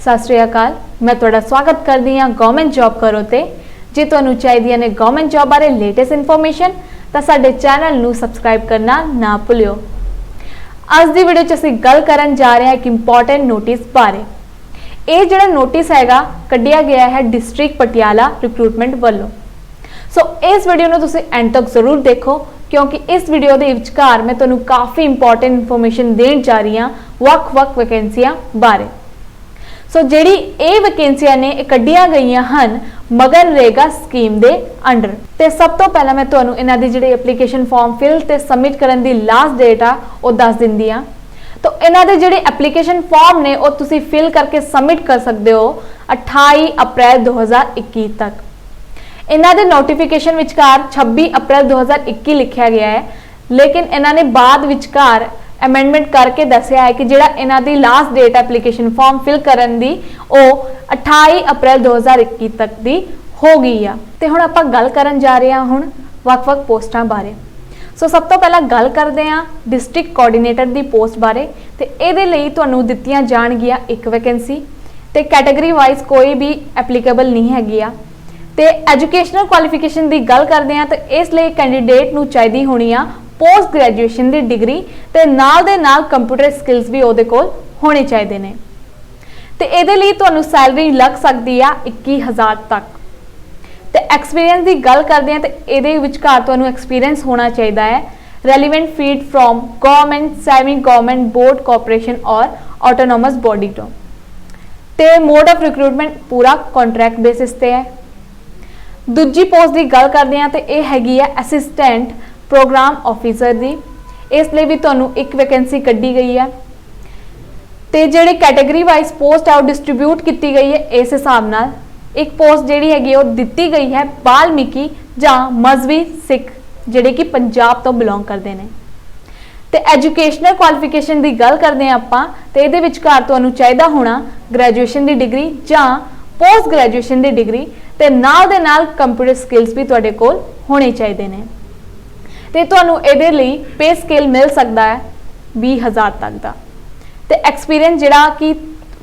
सत श्री अकाल। मैं तुहाडा स्वागत करदी हां गवर्नमेंट जॉब करो ते। जे तुहानूं चाहीदियां ने गवर्नमेंट जॉब बारे लेटेस्ट इन्फॉर्मेशन तां साडे चैनल नूं सबसक्राइब करना ना भुल्लिओ। अज दी वीडियो 'च असीं गल करन जा रहे हां एक इंपॉर्टेंट नोटिस बारे। ਇਹ ਜਿਹੜਾ नोटिस हैगा कढ़िया गया है डिस्ट्रिक्ट पटियाला रिक्रूटमेंट वालों। सो इस वीडियो ਨੂੰ ਤੁਸੀਂ एंड तक जरूर देखो क्योंकि इस वीडियो ਦੇ ਵਿਚਕਾਰ मैं ਤੁਹਾਨੂੰ काफ़ी इंपॉर्टेंट इन्फॉर्मेशन देण जा रही हां ਵੱਖ-ਵੱਖ वैकेंसियां बारे। सो ਜਿਹੜੀ ਇਹ वैकेंसियां ने कढ़िया गई ਹਨ मनरेगा स्कीम ਦੇ अंडर। ਤੇ ਸਭ ਤੋਂ ਪਹਿਲਾਂ मैं ਤੁਹਾਨੂੰ ਇਹਨਾਂ ਦੀ ਜਿਹੜੀ ਐਪਲੀਕੇਸ਼ਨ ਫਾਰਮ ਫਿਲ ਤੇ सबमिट ਕਰਨ ਦੀ लास्ट डेट ਆ ਉਹ ਦੱਸ ਦਿੰਦੀ ਆ। तो इन्हां दे जिहड़े एप्लीकेशन फॉर्म ने वो तुसी फिल करके सबमिट कर सकते हो 28 अप्रैल 2021 तक। इन्हां दे नोटिफिकेशन विचकार 26 अप्रैल 2021 लिखा गया है, लेकिन इन्हां ने बाद विचकार अमेंडमेंट करके दस्या है कि जिहड़ा इन्हां दी last date application form fill करन दी वो 28 अप्रैल 2021 तक दी हो गई आ। ते हुण आपां गल करन जा रहे हां हुण वख-वख पोस्टां बारे। सो सब तो पहला गल करते हैं डिस्ट्रिक्ट कोआर्डीनेटर की पोस्ट बारे। तो ये तुहानूं दित्तियां जाणगियां एक वैकेंसी तो कैटेगरी वाइज कोई भी एप्लीकेबल नहीं हैगी आ। तो एजुकेशनल क्वालिफिकेशन की गल करते हैं तो इसलिए कैंडीडेट नूं चाहीदी होनी आ पोस्ट ग्रैजुएशन की डिग्री ते नाल दे नाल कंप्यूटर स्किल्स भी उहदे कोल होने चाहिए ने। तो ये तुहानूं सैलरी लग सकती है 21,000 तक। तो एक्सपीरियंस की गल करते हैं तो ये विचकार तुहानूं एक्सपीरियंस होना चाहिए है relevant field from government, semi government, board, corporation और ऑटोनोमस बॉडी तो। मोड ऑफ रिक्रूटमेंट पूरा कॉन्ट्रैक्ट बेसिस पे है। दूजी पोस्ट की गल करते हैं तो यह हैगी है असिस्टेंट प्रोग्राम ऑफिसर की। इसलिए भी तुहानूं एक वैकेंसी कढ़ी गई है। तो जिहड़ी कैटेगरी वाइज पोस्ट है वो डिस्ट्रीब्यूट की गई है इस हिसाब नाल। एक पोस्ट जिहड़ी हैगी वो दित्ती गई है वाल्मीकि जां मजहबी सिख जिहड़े कि पंजाब तो बिलोंग करते हैं। तो एजुकेशनल क्वालिफिकेशन की गल करते हैं आपां तो ये विचकार तुहानूं चाहिदा होना ग्रैजुएशन की डिग्री जां पोस्ट ग्रैजुएशन की डिग्री ते नाल दे नाल कंप्यूटर स्किल्स भी तुहाडे कोल होने चाहिए ने। ते तुहानूं इहदे लई पे स्केल मिल सकता है 20,000 तक का। तो एक्सपीरियंस जिहड़ा कि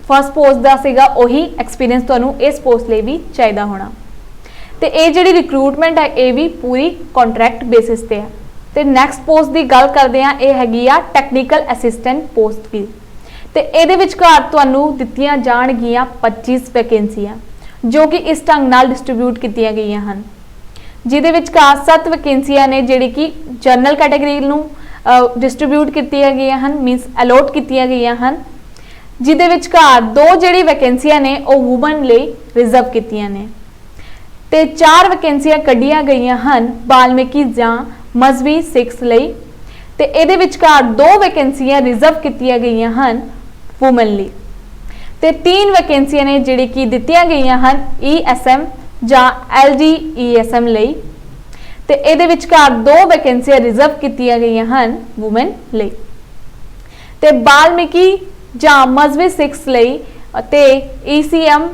फर्स्ट पोस्ट का सीगा उही एक्सपीरियंस तुहानूं इस पोस्ट लिए भी चाहिए होना। तो ये जिहड़ी रिक्रूटमेंट है ये भी पूरी कॉन्ट्रैक्ट बेसिस पे है। तो नैक्सट पोस्ट की गल करते हैं ये हैगी आ टैक्नीकल असिस्टेंट पोस्ट की। तो ये विचकार तुहानूं दित्तियां जाणगियां 25 वैकेंसियां जो कि इस ढंग नाल डिस्ट्रीब्यूट कीतियां गईयां हन। जिहदे विचकार 7 वैकेंसियां ने जिहड़ी कि जनरल कैटेगरी नूं डिस्ट्रीब्यूट कीतियां गईयां हन, मीनस अलॉट कीतियां गईयां हन। जिहदे विचकार 2 जिहड़ी वैकेंसियां ने वो वूमन लई रिजर्व कीतियां ने। ते 4 वैकेंसियां कढ़ियां गईयां हन वाल्मीकि जां मजहबी सिक्स लई। ते इहदे विचकार 2 वैकेंसियां रिजर्व कीतियां गईयां हन वूमन लई। ते 3 वैकेंसियां ने जिहड़ी कि दित्तियां गईयां हन ESM जां LD-ESM लई। ते इहदे विचकार 2 वैकेंसियां रिजर्व कीतियां गईयां हन वूमन लई। ते वाल्मीकि जां मजहबी सिक्स लई ते ECM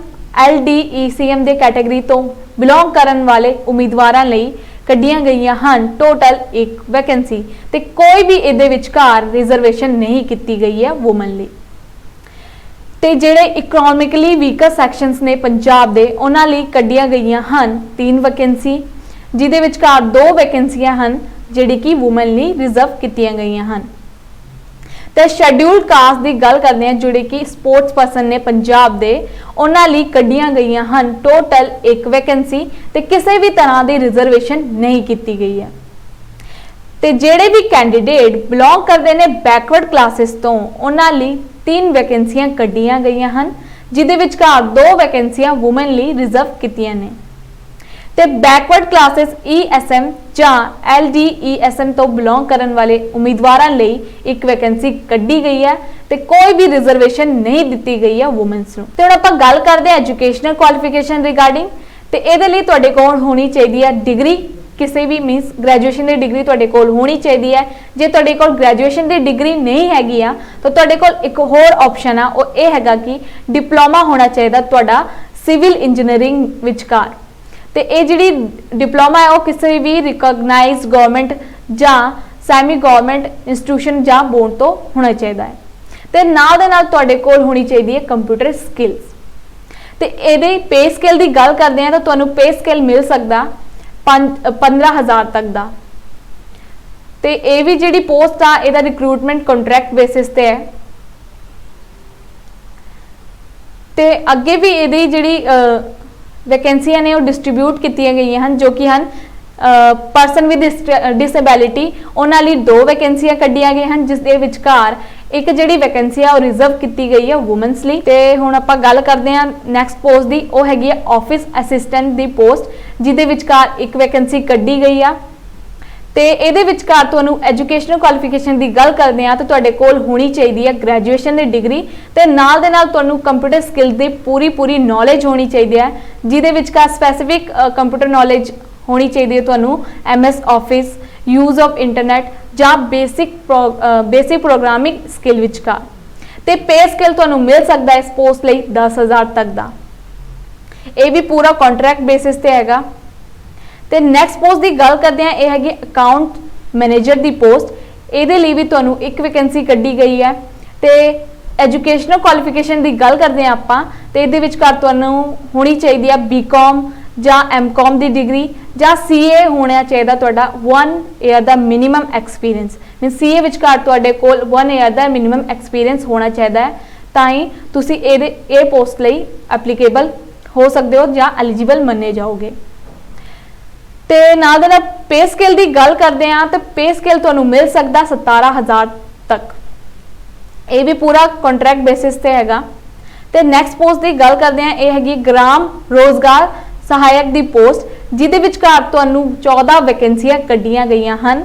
LD-ECM दे कैटेगरी तो बिलोंग करन वाले उम्मीदवारां लई कढ़ियां गईयां हन टोटल 1 वैकेंसी। ते कोई भी इहदे विचकार रिजर्वेशन नहीं की गई है वूमन लई। ते जिहड़े इकोनॉमिकली वीकर सैक्शनस ने पंजाब दे उन्हां लई कढ़ियां गईयां हन 3 वैकेंसी जिहदे विचकार 2 वैकेंसियां हन जिहड़ी कि वूमन लई रिजर्व कीतियां गईयां हन। तो शेड्यूल्ड कास्ट की गल करते हैं जिहड़े कि स्पोर्ट्स पर्सन ने पंजाब दे उन्हां लई कढ़ियां गईयां हन टोटल 1 वैकेंसी ते किसी भी तरह की रिजर्वेशन नहीं की गई है। तो जिहड़े भी कैंडीडेट बिलोंग करते हैं बैकवर्ड क्लासिस तो उन्हां लई 3 वैकेंसियां कढ़ियां गईयां हन जिहदे विचकार 2 वैकेंसियां वूमन लई रिजर्व कीतियां ने। ते बैकवर्ड क्लासिस ESM जां LD-ESM तो बिलोंग करन वाले उम्मीदवारां लई 1 वैकेंसी कढ़ी गई है। ते कोई भी रिजर्वेशन नहीं दी गई है वूमेंस नूं। ते हुण आपां गल करदे हां एजुकेशनल क्वालिफिकेशन रिगार्डिंग। ते इहदे लई तुहाडे कोल होनी चाहिए है डिग्री किसी भी मीनस ग्रैजुएशन की डिग्री तुहाडे कोल होनी चाहिए है। जे तुहाडे कोल ग्रैजुएशन की डिग्री नहीं हैगी आ तो तुहाडे कोल एक होर ऑप्शन आ वो ये हैगा कि डिप्लोमा होना चाहिए तुहाडा सिविल इंजीनियरिंग विचकार। तो ये जिहड़ी डिप्लोमा है वो किसी भी रिकॉगनाइज गवर्नमेंट जां सैमी गवर्नमेंट इंस्टीट्यूशन जां बोर्ड तो होना चाहिए है। तो नाल दे नाल तुहाडे कोल होनी चाहिए है कंप्यूटर स्किल्स। ਤੇ ਇਹਦੇ पे स्केल ਦੀ ਗੱਲ ਕਰਦੇ ਹਾਂ ਤਾਂ ਤੁਹਾਨੂੰ पे स्केल मिल सकदा 15,000 तक ਦਾ। ਤੇ ਇਹ ਵੀ ਜਿਹੜੀ ਪੋਸਟ ਆ ਇਹਦਾ ਰਿਕਰੂਟਮੈਂਟ ਕੰਟਰੈਕਟ ਬੇਸਿਸ ਤੇ ਹੈ। ਤੇ ਅੱਗੇ ਵੀ ਇਹਦੀ ਜਿਹੜੀ ਵੈਕੈਂਸੀਆਂ ਨੇ ਉਹ ਡਿਸਟ੍ਰੀਬਿਊਟ ਕੀਤੀਆਂ ਗਈਆਂ ਹਨ ਜੋ ਕਿ ਹਨ ਪਰਸਨ ਵਿਦ ਡਿਸੇਬਿਲਿਟੀ, ਉਹਨਾਂ ਲਈ 2 ਵੈਕੈਂਸੀਆਂ ਕੱਢੀਆਂ ਗਈਆਂ ਹਨ ਜਿਸ ਦੇ ਵਿਚਕਾਰ ਇੱਕ ਜਿਹੜੀ ਵੈਕੈਂਸੀ ਆ ਉਹ ਰਿਜ਼ਰਵ ਕੀਤੀ ਗਈ ਹੈ ਔਮਨਸ ਲਈ। ਤੇ ਹੁਣ ਆਪਾਂ ਗੱਲ ਕਰਦੇ ਹਾਂ ਨੈਕਸਟ ਪੋਸਟ ਦੀ, ਉਹ ਹੈਗੀ ਆ ਆਫਿਸ ਅਸਿਸਟੈਂਟ ਦੀ ਪੋਸਟ ਜਿਹਦੇ ਵਿਚਕਾਰ ਇੱਕ ਵੈਕੈਂਸੀ ਕੱਢੀ ਗਈ ਆ। ਤੇ ਇਹਦੇ ਵਿਚਕਾਰ ਤੁਹਾਨੂੰ ਐਜੂਕੇਸ਼ਨਲ ਕੁਆਲੀਫਿਕੇਸ਼ਨ ਦੀ ਗੱਲ ਕਰਦੇ ਆ ਤਾਂ ਤੁਹਾਡੇ ਕੋਲ ਹੋਣੀ ਚਾਹੀਦੀ ਹੈ ਗ੍ਰੈਜੂਏਸ਼ਨ ਦੀ ਡਿਗਰੀ ਤੇ ਨਾਲ ਦੇ ਨਾਲ ਤੁਹਾਨੂੰ ਕੰਪਿਊਟਰ ਸਕਿੱਲ ਦੀ ਪੂਰੀ ਨੌਲੇਜ ਹੋਣੀ ਚਾਹੀਦੀ ਹੈ ਜਿਹਦੇ ਵਿਚਕਾਰ ਸਪੈਸੀਫਿਕ ਕੰਪਿਊਟਰ ਨੌਲੇਜ ਹੋਣੀ ਚਾਹੀਦੀ ਹੈ ਤੁਹਾਨੂੰ MS office, use of internet ਜਾਂ ਬੇਸਿਕ ਪ੍ਰੋਗਰਾਮਿੰਗ ਸਕਿੱਲ ਵਿਚਕਾਰ। ਤੇ पे स्केल ਤੁਹਾਨੂੰ ਮਿਲ ਸਕਦਾ ਹੈ ਇਸ ਪੋਸਟ ਲਈ 10,000 ਤੱਕ ਦਾ। ਇਹ ਵੀ ਪੂਰਾ ਕੰਟਰੈਕਟ ਬੇਸਿਸ ਤੇ ਹੈਗਾ। ਤੇ ਨੈਕਸਟ ਪੋਸਟ ਦੀ ਗੱਲ ਕਰਦੇ ਹਾਂ, ਇਹ ਹੈਗੀ ਅਕਾਊਂਟ ਮੈਨੇਜਰ ਦੀ ਪੋਸਟ। ਇਹਦੇ ਲਈ ਵੀ ਤੁਹਾਨੂੰ ਇੱਕ ਵੈਕੈਂਸੀ ਕੱਢੀ ਗਈ ਹੈ। ਤੇ ਐਜੂਕੇਸ਼ਨਲ ਕੁਆਲੀਫਿਕੇਸ਼ਨ ਦੀ ਗੱਲ ਕਰਦੇ ਹਾਂ ਆਪਾਂ ਤੇ ਇਹਦੇ ਵਿਚਕਾਰ ਤੁਹਾਨੂੰ ਹੋਣੀ ਚਾਹੀਦੀ ਹੈ BCom ਜਾਂ MCom ਦੀ ਡਿਗਰੀ ਜਾਂ CA ਹੋਣਾ ਚਾਹੀਦਾ ਤੁਹਾਡਾ 1 ਈਅਰ ਦਾ ਮਿਨੀਮਮ ਐਕਸਪੀਰੀਅੰਸ। ਮੀਨ CA ਵਿਚਕਾਰ ਤੁਹਾਡੇ ਕੋਲ 1 ਈਅਰ ਦਾ ਮਿਨੀਮਮ ਐਕਸਪੀਰੀਅੰਸ ਹੋਣਾ ਚਾਹੀਦਾ ਹੈ ਤਾਂ ਹੀ ਤੁਸੀਂ ਇਹ ਪੋਸਟ ਲਈ ਐਪਲੀਕੇਬਲ ਹੋ ਸਕਦੇ ਹੋ ਜਾਂ ਐਲੀਜੀਬਲ ਮੰਨੇ ਜਾਓਗੇ। ਤੇ ਨਾਲ ਦੇ ਨਾਲ पे स्केल ਦੀ ਗੱਲ ਕਰਦੇ ਆ ਤਾਂ पे स्केल ਤੁਹਾਨੂੰ ਮਿਲ ਸਕਦਾ 17,000 ਤੱਕ। ਇਹ ਵੀ ਪੂਰਾ ਕੰਟਰੈਕਟ ਬੇਸਿਸ ਤੇ ਹੈਗਾ। ਤੇ ਨੈਕਸਟ ਪੋਸਟ ਦੀ ਗੱਲ ਕਰਦੇ ਆ, ਇਹ ਹੈਗੀ ਗ੍ਰਾਮ ਰੋਜ਼ਗਾਰ ਸਹਾਇਕ ਦੀ ਪੋਸਟ ਜਿਹਦੇ ਵਿਚਕਾਰ ਤੁਹਾਨੂੰ 14 ਵੈਕੈਂਸੀਆਂ ਕੱਢੀਆਂ ਗਈਆਂ ਹਨ।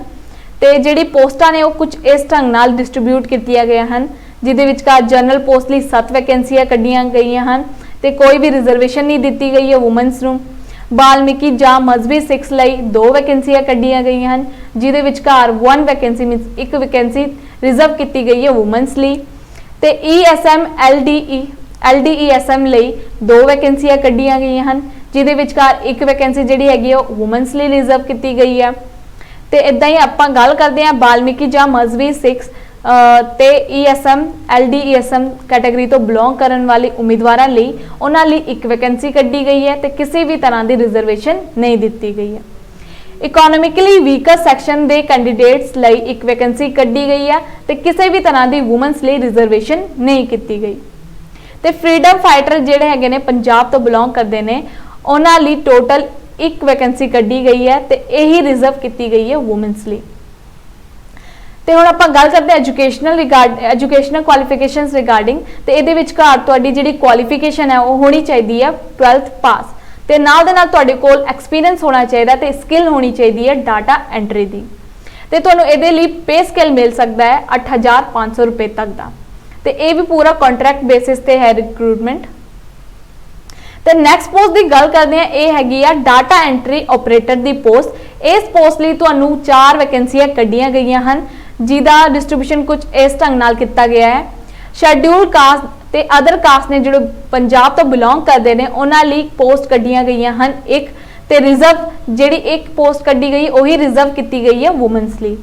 ਤੇ ਜਿਹੜੀ ਪੋਸਟਾਂ ਨੇ ਉਹ ਕੁਝ ਇਸ ਢੰਗ ਨਾਲ ਡਿਸਟ੍ਰੀਬਿਊਟ ਕੀਤੀਆਂ ਗਈਆਂ ਹਨ ਜਿਹਦੇ ਵਿਚਕਾਰ ਜਨਰਲ ਪੋਸਟ ਲਈ 7 ਵੈਕੈਂਸੀਆਂ ਕੱਢੀਆਂ ਗਈਆਂ ਹਨ ਤੇ ਕੋਈ ਵੀ ਰਿਜ਼ਰਵੇਸ਼ਨ ਨਹੀਂ ਦਿੱਤੀ ਗਈ ਹੈ ਔਮਨਸ ਨੂੰ। ਬਾਲਮੀਕੀ ਜਾਂ ਮਜ਼ਹਬੀ ਸਿੱਖਸ ਲਈ 2 ਵੈਕੈਂਸੀਆਂ ਕੱਢੀਆਂ ਗਈਆਂ ਹਨ ਜਿਹਦੇ ਵਿਚਕਾਰ 1 ਵੈਕੈਂਸੀ ਮੀਨਸ ਇੱਕ ਵੈਕੈਂਸੀ ਰਿਜ਼ਰਵ ਕੀਤੀ ਗਈ ਹੈ ਔਮਨਸ ਲਈ। ਤੇ ESM LDESM ਲਈ 2 ਵੈਕੈਂਸੀਆਂ ਕੱਢੀਆਂ ਗਈਆਂ ਹਨ ਜਿਹਦੇ ਵਿਚਕਾਰ ਇੱਕ ਵੈਕੈਂਸੀ ਜਿਹੜੀ ਹੈਗੀ ਉਹ ਔਮਨਸ ਲਈ ਰਿਜ਼ਰਵ ਕੀਤੀ ਗਈ ਹੈ। ਤੇ ਇਦਾਂ ਹੀ ਆਪਾਂ ਗੱਲ ਕਰਦੇ ਹਾਂ ਬਾਲਮੀਕੀ ਜਾਂ ਮਜ਼ਹਬੀ ਸਿੱਖਸ ਤੇ ESM LDESM ਕੈਟਾਗਰੀ ਤੋਂ ਬਿਲੋਂਗ ਕਰਨ ਵਾਲੇ ਉਮੀਦਵਾਰਾਂ ਲਈ ਉਹਨਾਂ ਲਈ ਇੱਕ ਵੈਕੈਂਸੀ ਕੱਢੀ ਗਈ ਹੈ ਤੇ ਕਿਸੇ ਵੀ ਤਰ੍ਹਾਂ ਦੀ ਰਿਜ਼ਰਵੇਸ਼ਨ ਨਹੀਂ ਦਿੱਤੀ ਗਈ ਹੈ। ਇਕਨੋਮਿਕਲੀ ਵੀਕਰ ਸੈਕਸ਼ਨ ਦੇ ਕੈਂਡੀਡੇਟਸ ਲਈ ਇੱਕ ਵੈਕੈਂਸੀ ਕੱਢੀ ਗਈ ਹੈ ਤੇ ਕਿਸੇ ਵੀ ਤਰ੍ਹਾਂ ਦੀ ਔਮਨਸ ਲਈ ਰਿਜ਼ਰਵੇਸ਼ਨ ਨਹੀਂ ਕੀਤੀ ਗਈ। ਤੇ ਫਰੀडम ਫਾਈਟਰ ਜਿਹੜੇ ਹੈਗੇ ਨੇ ਪੰਜਾਬ ਤੋਂ ਬਿਲੋਂਗ ਕਰਦੇ ਨੇ ਉਹਨਾਂ ਲਈ ਟੋਟਲ ਇੱਕ ਵੈਕੈਂਸੀ ਕੱਢੀ ਗਈ ਹੈ ਤੇ ਇਹੀ ਰਿਜ਼ਰਵ ਕੀਤੀ ਗਈ ਹੈ ਔਮਨਸ ਲਈ। ਤੇ ਹੁਣ ਆਪਾਂ ਗੱਲ ਕਰਦੇ ਐਜੂਕੇਸ਼ਨਲ ਕੁਆਲੀਫਿਕੇਸ਼ਨਸ ਰਿਗਾਰਡਿੰਗ ਤੇ ਇਹਦੇ ਵਿਚਕਾਰ ਤੁਹਾਡੀ ਜਿਹੜੀ ਕੁਆਲੀਫਿਕੇਸ਼ਨ ਹੈ ਉਹ ਹੋਣੀ ਚਾਹੀਦੀ ਹੈ 12th ਪਾਸ ਤੇ ਨਾਲ ਦੇ ਨਾਲ ਤੁਹਾਡੇ ਕੋਲ ਐਕਸਪੀਰੀਅੰਸ ਹੋਣਾ ਚਾਹੀਦਾ ਤੇ ਸਕਿੱਲ ਹੋਣੀ ਚਾਹੀਦੀ ਹੈ ਡਾਟਾ ਐਂਟਰੀ ਦੀ। ਤੇ ਤੁਹਾਨੂੰ ਇਹਦੇ ਲਈ पे स्केल ਮਿਲ ਸਕਦਾ ਹੈ 8,500 ਰੁਪਏ ਤੱਕ ਦਾ। ਤੇ ਇਹ ਵੀ ਪੂਰਾ ਕੰਟਰੈਕਟ ਬੇਸਿਸ ਤੇ ਹੈ ਰਿਕਰੂਟਮੈਂਟ। ਤੇ ਨੈਕਸਟ ਪੋਸਟ ਦੀ ਗੱਲ ਕਰਦੇ ਹਾਂ, ਇਹ ਹੈਗੀ ਆ ਡਾਟਾ ਐਂਟਰੀ ਆਪਰੇਟਰ ਦੀ ਪੋਸਟ। ਇਸ ਪੋਸਟ ਲਈ ਤੁਹਾਨੂੰ 4 ਵੈਕੈਂਸੀਆਂ ਕੱਢੀਆਂ ਗਈਆਂ ਹਨ ਜਿਹਦਾ ਡਿਸਟ੍ਰੀਬਿਊਸ਼ਨ ਕੁਝ ਇਸ ਢੰਗ ਨਾਲ ਕੀਤਾ ਗਿਆ ਹੈ। ਸ਼ੈਡਿਊਲ ਕਾਸਟ ਤੇ ਅਦਰ ਕਾਸਟ ਨੇ ਜਿਹੜੇ ਪੰਜਾਬ ਤੋਂ ਬਿਲੋਂਗ ਕਰਦੇ ਨੇ ਉਹਨਾਂ ਲਈ ਪੋਸਟ ਕੱਢੀਆਂ ਗਈਆਂ ਹਨ ਇੱਕ ਤੇ ਰਿਜ਼ਰਵ ਜਿਹੜੀ ਇੱਕ ਪੋਸਟ ਕੱਢੀ ਗਈ ਉਹੀ ਰਿਜ਼ਰਵ ਕੀਤੀ ਗਈ ਹੈ ਔਮਨਸ ਲਈ।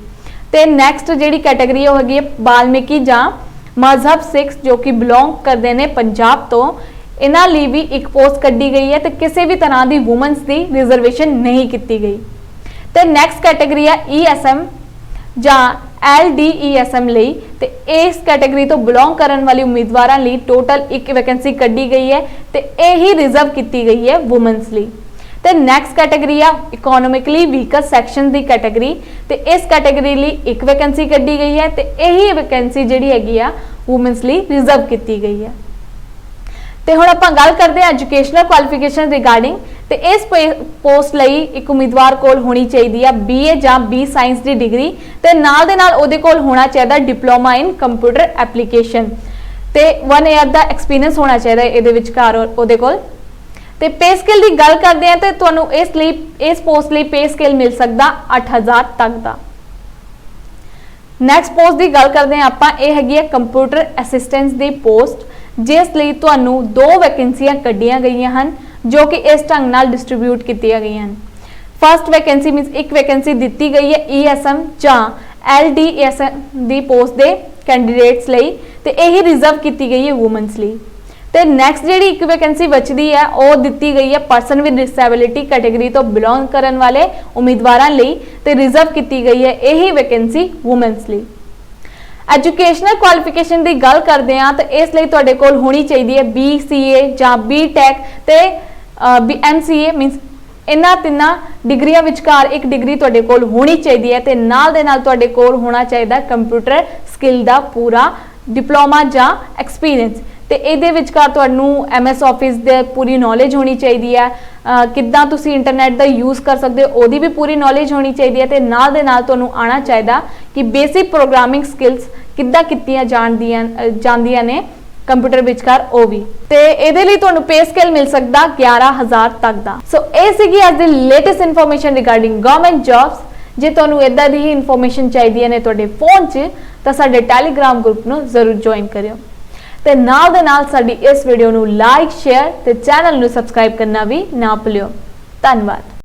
ਤੇ ਨੈਕਸਟ ਜਿਹੜੀ ਕੈਟਾਗਰੀ ਉਹ ਹੈਗੀ ਹੈ ਬਾਲਮੀਕੀ ਜਾਂ ਮਜ਼ਹਬ ਸਿੱਖ ਜੋ ਕਿ ਬਿਲੋਂਗ ਕਰਦੇ ਨੇ ਪੰਜਾਬ ਤੋਂ, ਇਹਨਾਂ ਲਈ ਵੀ ਇੱਕ ਪੋਸਟ ਕੱਢੀ ਗਈ ਹੈ ਤੇ ਕਿਸੇ ਵੀ ਤਰ੍ਹਾਂ ਦੀ ਔਮਨਸ ਦੀ ਰਿਜ਼ਰਵੇਸ਼ਨ ਨਹੀਂ ਕੀਤੀ ਗਈ। ਤੇ ਨੈਕਸਟ ਕੈਟਾਗਰੀ ਹੈ ESM ਜਾਂ LDESM ਲਈ ਤੇ ਇਸ ਕੈਟਾਗਰੀ ਤੋਂ ਬਿਲੋਂਗ ਕਰਨ ਵਾਲੇ ਉਮੀਦਵਾਰਾਂ ਲਈ ਟੋਟਲ ਇੱਕ ਵੈਕੈਂਸੀ ਕੱਢੀ ਗਈ ਹੈ ਤੇ ਇਹੀ ਰਿਜ਼ਰਵ ਕੀਤੀ ਗਈ ਹੈ ਔਮਨਸ ਲਈ। ਤੇ ਨੈਕਸਟ ਕੈਟਾਗਰੀ ਆ ਇਕਨੋਮਿਕਲੀ ਵੀਕਰ ਸੈਕਸ਼ਨ ਦੀ ਕੈਟਾਗਰੀ ਤੇ ਇਸ ਕੈਟਾਗਰੀ ਲਈ ਇੱਕ ਵੈਕੈਂਸੀ ਕੱਢੀ ਗਈ ਹੈ ਤੇ ਇਹੀ ਵੈਕੈਂਸੀ ਜਿਹੜੀ ਹੈਗੀ ਆ ਔਮਨਸ ਲਈ ਰਿਜ਼ਰਵ ਕੀਤੀ ਗਈ ਹੈ। ਤੇ ਹੁਣ ਆਪਾਂ ਗੱਲ ਕਰਦੇ ਹਾਂ ਐਜੂਕੇਸ਼ਨਲ ਕੁਆਲੀਫਿਕੇਸ਼ਨ ਰਿਗਾਰਡਿੰਗ ਤੇ ਇਸ ਪੋਸਟ ਲਈ ਇੱਕ ਉਮੀਦਵਾਰ ਕੋਲ ਹੋਣੀ ਚਾਹੀਦੀ ਆ BA ਜਾਂ B ਸਾਇੰਸ ਦੀ ਡਿਗਰੀ ਤੇ ਨਾਲ ਦੇ ਨਾਲ ਉਹਦੇ ਕੋਲ ਹੋਣਾ ਚਾਹੀਦਾ ਡਿਪਲੋਮਾ ਇਨ ਕੰਪਿਊਟਰ ਐਪਲੀਕੇਸ਼ਨ ਤੇ 1 ਈਅਰ ਦਾ ਐਕਸਪੀਰੀਅੰਸ ਹੋਣਾ ਚਾਹੀਦਾ ਇਹਦੇ ਵਿਚਕਾਰ ਉਹਦੇ ਕੋਲ। ਤੇ पे स्केल ਦੀ ਗੱਲ ਕਰਦੇ ਆ ਤੇ ਤੁਹਾਨੂੰ ਇਸ ਪੋਸਟ ਲਈ पे स्केल ਮਿਲ ਸਕਦਾ 8,000 ਤੱਕ ਦਾ। ਨੈਕਸਟ ਪੋਸਟ ਦੀ ਗੱਲ ਕਰਦੇ ਆ ਆਪਾਂ, ਇਹ ਹੈਗੀ ਹੈ ਕੰਪਿਊਟਰ ਅਸਿਸਟੈਂਟ ਦੀ ਪੋਸਟ ਜਿਸ ਲਈ ਤੁਹਾਨੂੰ 2 ਵੈਕੈਂਸੀਆਂ ਕੱਢੀਆਂ ਗਈਆਂ ਹਨ ਜੋ ਕਿ ਇਸ ਢੰਗ ਨਾਲ ਡਿਸਟ੍ਰੀਬਿਊਟ ਕੀਤੀਆਂ ਗਈਆਂ ਹਨ। ਫਸਟ ਵੈਕੈਂਸੀ ਮੀਨਸ ਇੱਕ ਵੈਕੈਂਸੀ ਦਿੱਤੀ ਗਈ ਹੈ ESM ਜਾਂ LDESM ਦੀ ਪੋਸਟ ਦੇ ਕੈਂਡੀਡੇਟਸ ਲਈ ਤੇ ਇਹੀ ਰਿਜ਼ਰਵ ਕੀਤੀ ਗਈ ਹੈ ਔਮਨਸ ਲਈ। ਤੇ ਤੇ ਨੈਕਸਟ ਜਿਹੜੀ ਇੱਕ ਵੈਕੈਂਸੀ ਬਚਦੀ ਹੈ ਉਹ ਦਿੱਤੀ ਗਈ ਹੈ ਪਰਸਨ ਵਿਦ ਡਿਸੇਬਿਲਿਟੀ ਕੈਟਾਗਰੀ ਤੋਂ ਬਿਲੋਂਗ ਕਰਨ ਵਾਲੇ ਉਮੀਦਵਾਰਾਂ ਲਈ ਤੇ ਰਿਜ਼ਰਵ ਕੀਤੀ ਗਈ ਹੈ ਇਹੀ ਵੈਕੈਂਸੀ ਔਮਨਸ ਲਈ। ਐਜੂਕੇਸ਼ਨਲ ਕੁਆਲੀਫਿਕੇਸ਼ਨ ਦੀ ਗੱਲ ਕਰਦੇ ਹਾਂ ਤਾਂ ਇਸ ਲਈ ਤੁਹਾਡੇ ਕੋਲ ਹੋਣੀ ਚਾਹੀਦੀ ਹੈ BCA ਜਾਂ BTech ਤੇ MCA ਮੀਨਸ ਇਹਨਾਂ ਤਿੰਨਾਂ ਡਿਗਰੀਆਂ ਵਿਚਕਾਰ ਇੱਕ ਡਿਗਰੀ ਤੁਹਾਡੇ ਕੋਲ ਹੋਣੀ ਚਾਹੀਦੀ ਹੈ ਤੇ ਨਾਲ ਦੇ ਨਾਲ ਤੁਹਾਡੇ ਕੋਲ ਹੋਣਾ ਚਾਹੀਦਾ ਕੰਪਿਊਟਰ ਸਕਿੱਲ ਦਾ ਪੂਰਾ ਡਿਪਲੋਮਾ ਜਾਂ ਐਕਸਪੀਰੀਅੰਸ ਤੇ ਇਹਦੇ ਵਿਚਕਾਰ ਤੁਹਾਨੂੰ MS ਆਫਿਸ ਦੇ ਪੂਰੀ ਨੌਲੇਜ ਹੋਣੀ ਚਾਹੀਦੀ ਹੈ। ਕਿੱਦਾਂ ਤੁਸੀਂ ਇੰਟਰਨੈਟ ਦਾ ਯੂਜ਼ ਕਰ ਸਕਦੇ ਹੋ ਉਹਦੀ ਵੀ ਪੂਰੀ ਨੌਲੇਜ ਹੋਣੀ ਚਾਹੀਦੀ ਹੈ ਤੇ ਨਾਲ ਦੇ ਨਾਲ ਤੁਹਾਨੂੰ ਆਉਣਾ ਚਾਹੀਦਾ ਕਿ ਬੇਸਿਕ ਪ੍ਰੋਗਰਾਮਿੰਗ ਸਕਿੱਲਸ ਕਿੱਦਾਂ ਕੀਤੀਆਂ ਜਾਂਦੀਆਂ ਨੇ ਕੰਪਿਊਟਰ ਵਿਚਕਾਰ ਉਹ ਵੀ ਤੇ ਇਹਦੇ ਲਈ ਤੁਹਾਨੂੰ ਪੇ ਸਕੇਲ ਮਿਲ ਸਕਦਾ 11000 ਤੱਕ ਦਾ। ਸੋ ਇਹ ਸੀਗੀ ਅੱਜ ਦੀ latest information regarding government jobs. ਜੇ ਤੁਹਾਨੂੰ ਇਦਾਂ ਦੀ ਹੀ ਇਨਫੋਰਮੇਸ਼ਨ ਚਾਹੀਦੀ ਹੈ ਤੁਹਾਡੇ ਫੋਨ 'ਚ ਤਾਂ ਸਾਡੇ ਟੈਲੀਗ੍ਰਾਮ ਗਰੁੱਪ ਨੂੰ ਜ਼ਰੂਰ ਜੁਆਇਨ ਕਰਿਓ ਤੇ ਨਾਲ ਦੇ ਨਾਲ ਸਾਡੀ ਇਸ ਵੀਡੀਓ ਨੂੰ ਲਾਈਕ ਸ਼ੇਅਰ ਤੇ ਚੈਨਲ ਨੂੰ ਸਬਸਕ੍ਰਾਈਬ ਕਰਨਾ ਵੀ ਨਾ ਭੁੱਲਿਓ। ਧੰਨਵਾਦ।